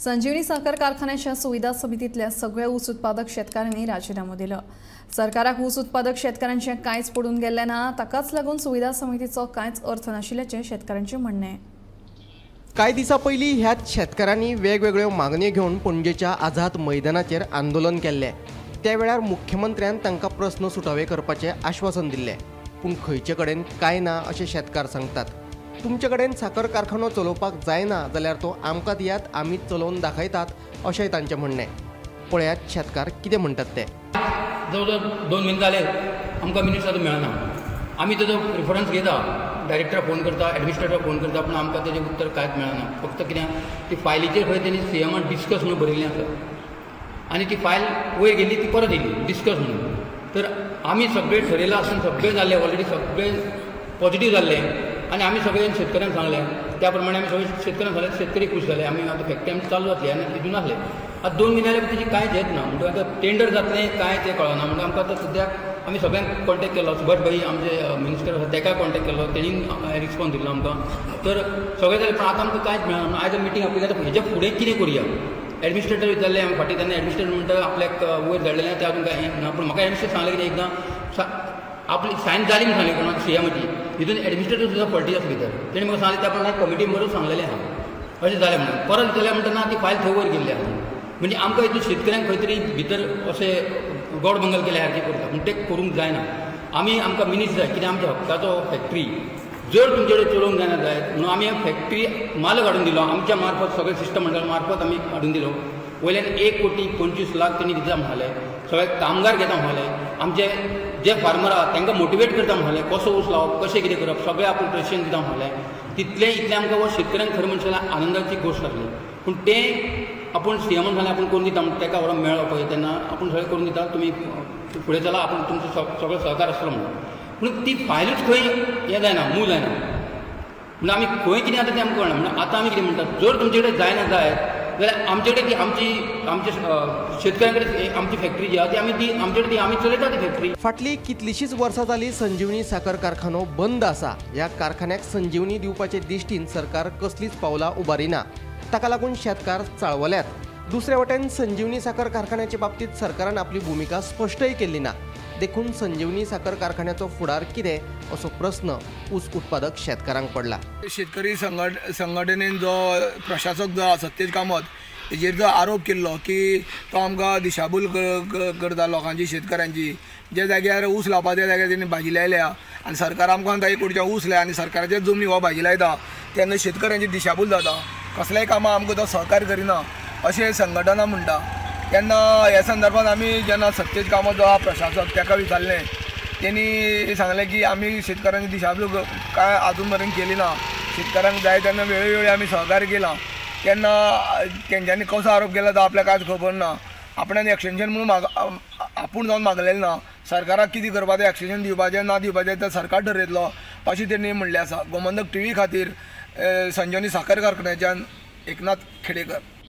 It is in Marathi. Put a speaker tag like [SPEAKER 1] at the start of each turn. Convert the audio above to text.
[SPEAKER 1] संजीवनी साखर कारखान्याच्या सुविधा समितीतल्या सगळ्या ऊस उत्पादक शेतकऱ्यांनी राजीनामो दिलो। सरकाराक ऊस उत्पादक शेतकऱ्यांचे कांयच पडून गेल्लें ना, ताकाच लागून सुविधा समितीचो कांयच अर्थ नाशिल्ल्याचें शेतकऱ्यांचें म्हणणें।
[SPEAKER 2] कांय दिसां पयलीं ह्याच शेतकऱ्यांनी वेगवेगळ्यो मागण्यो घेवन पणजेच्या आझाद मैदानाचेर आंदोलन केल्लें। त्या वेळार मुख्यमंत्र्यान तांकां प्रस्न सुटावे करपाचें आश्वासन दिल्लें, पूण खंयचे कडेन कांय ना अशें शेतकार सांगतात। तुमचे कडेन साखर कारखानो चलोवपाक जायना जाल्यार तो आमकां दियात, आमी चलोवन दाखयतात अशेंय तांचें म्हणणें। पळयात शेतकार कितें म्हणटात ते।
[SPEAKER 3] जवळ जवळ 2 म्हयने जाले आमकां मिनिस्टर मेळना। आमी तेजो रेफरन्स घेता, डायरेक्टराक फोन करता, एडमिनिस्ट्रेटराक फोन करता, पूण आमकां तेजें उत्तर कांयच मेळना। फक्त कितें ती फायलीचेर खंय तेणी सीएमान डिस्कस म्हणून बरयल्लें आसा आनी ती फायल वयर गेली, ती परत येयली डिस्कस म्हणून। तर आमी सगळें ठरयलां आसून सगळें जाल्लें, ऑलरेडी सगळें पॉझिटीव जाल्लें आनी आमी सगळ्यांनी शेतकऱ्यांक सांगलें, त्या प्रमाणे आमी सगळे शेतकऱ्यांक सांगलें, शेतकरी खूश जाले। आमी आतां फॅक्टरी आमची चालू जातली आनी हितून आसले। आतां 2 म्हयने जाले तेजी कांयच येत ना, म्हणजे आतां टेंडर जातलें कांय तें कळना। म्हणजे आमकां आतां सद्याक आमी सगळ्यांक कॉन्टॅक्ट केलो, सुभाष भाई आमचे मिनिस्टर आसा तेकाय कॉन्टॅक्ट केलो, तेणी रिस्पॉन्स दिलो आमकां। तर सगळें जालें, पूण आतां आमकां कांयच मेळना। आयज मिटींग आपली आतां हेच्या फुडें कितें करुया। एडमिनिस्ट्रेटर विचारलें आमी फाटीं, तेन्ना एडमिनिस्ट्रेटर म्हणटा आपल्याक वयर धाडलेलें तें अजून कांय ना, पूण म्हाका एडमिनिस्ट्रेटर सांगलें कितें एकदां आपली सायन जाली म्हणून सांगलें कोणाक सीएमाची, हितून एडमिनिस्ट्रेटर सुद्दां पॉलिटिक्स आसा भितर। तेणी म्हाका सांगलें त्या प्रमाणे कमिटी बरोबर सांगलेलें आहा अशें जालें म्हणून। परत जाल्यार म्हणटना ती फायल थंय वयर गेल्ली आहा। म्हणजे आमकां हितून शेतकऱ्यांक खंय तरी भितर अशें गोडबंगल केल्या सारकें करता, पूण तें करूंक जायना। आमकां मिनीट जाय, कित्याक आमच्या हक्काचो फॅक्टरी जर तुमचे कडेन चलोवंक जायना जायत म्हणून आमी फॅक्टरी मालक हाडून दिलो, आमच्या मार्फत सगळे सिस्टम मंडळ मार्फत आमी हाडून दिलो। वयल्यान 1,25,00,000 तेणी दिता म्हणाले, सगळे कामगार घेता म्हणाले, आमचे जे फार्मर आहा तांकां मोटिवेट करता म्हणाले, कसो ऊस लावप, कशें कितें करप सगळें आपूण प्रशिक्षण दिता म्हणाले। इतलें आमकां हो शेतकऱ्यांक खरें म्हणशाला आनंदाची गोश्ट आसली। पूण तें आपूण सीएमान सांगलें आपूण करून दिता, तेका व्हरोन मेळ्ळो पळय तेन्ना आपूण सगळें करून दिता, तुमी फुडें चला, आपूण तुमचो सगळो सहकार आसलो म्हणून। पूण ती फायलूच खंय हें जायना, मूव जायना। म्हणजे आमी खंय कितें आतां तें आमकां कळना। म्हणजे आतां आमी कितें म्हणटात, जर तुमचे कडेन जायना जायत जाल्यार आमचे कडेन ती आमचे शेतकऱ्यां कडेन आमची फॅक्टरी जी आहा ती आमचे कडेन आमी चलयता ती फॅक्टरी।
[SPEAKER 2] फाटली कितलीशीच वर्सां जाली संजीवनी साखर कारखानो बंद आसा। ह्या कारखान्याक संजीवनी दिवपाचे दिश्टीन सरकार कसलीच पावलां उबारिना, ताका लागून शेतकार चाळवल्यात। दुसरे वटेन संजीवनी साखर कारखान्याचे बाबतींत सरकारान आपली भुमिका स्पश्टय केल्ली ना। देखून संजीवनी साखर कारखान्याचो फुडार कितें असो प्रस्न ऊस उत्पादक शेतकारांक पडला।
[SPEAKER 4] शेतकरी संघटनेन जो प्रशासक जो आसा सत्येज कामत हेजेर जो आरोप केल्लो की तो आमकां दिशाभूल करता लोकांची, शेतकऱ्यांची। जे जाग्यार ऊस लावपा त्या जाग्यार तेणी भाजी लायल्या आनी सरकार आमकां सांगता 1 कोटीच्या ऊस लाय आनी सरकाराच्या जमनी हो भाजी लायता, तेन्ना शेतकऱ्यांची दिशाभूल जाता। कसलेंय कामां आमकां तो सहकार्य करिना अशें संघटना म्हणटा। तेन्ना ह्या संदर्भात आमी जेन्ना सत्येज कामत जो आहा प्रशासक तेका विचारलें, तेणी सांगलें की आमी शेतकऱ्यांची दिशाभूल काय आजून मेरेन केली ना। शेतकऱ्यांक जाय तेन्ना वेळोवेळी आमी सहकार्य केलां। तेन्ना तेंच्यांनी कसो आरोप केला तो आपल्याक कांयच खबर ना। आपणान एक्सटेंशन म्हणून आपूण जावन मागलेलें ना। सरकाराक कितें करपाचें, एक्सटेंशन दिवपाचें ना दिवपाचें तें सरकार ठरयतलो अशें तेणी म्हणलें आसा। गोमंतक टीव्ही खातीर संजीवनी साखर कारखान्याच्यान एकनाथ खेडेकर।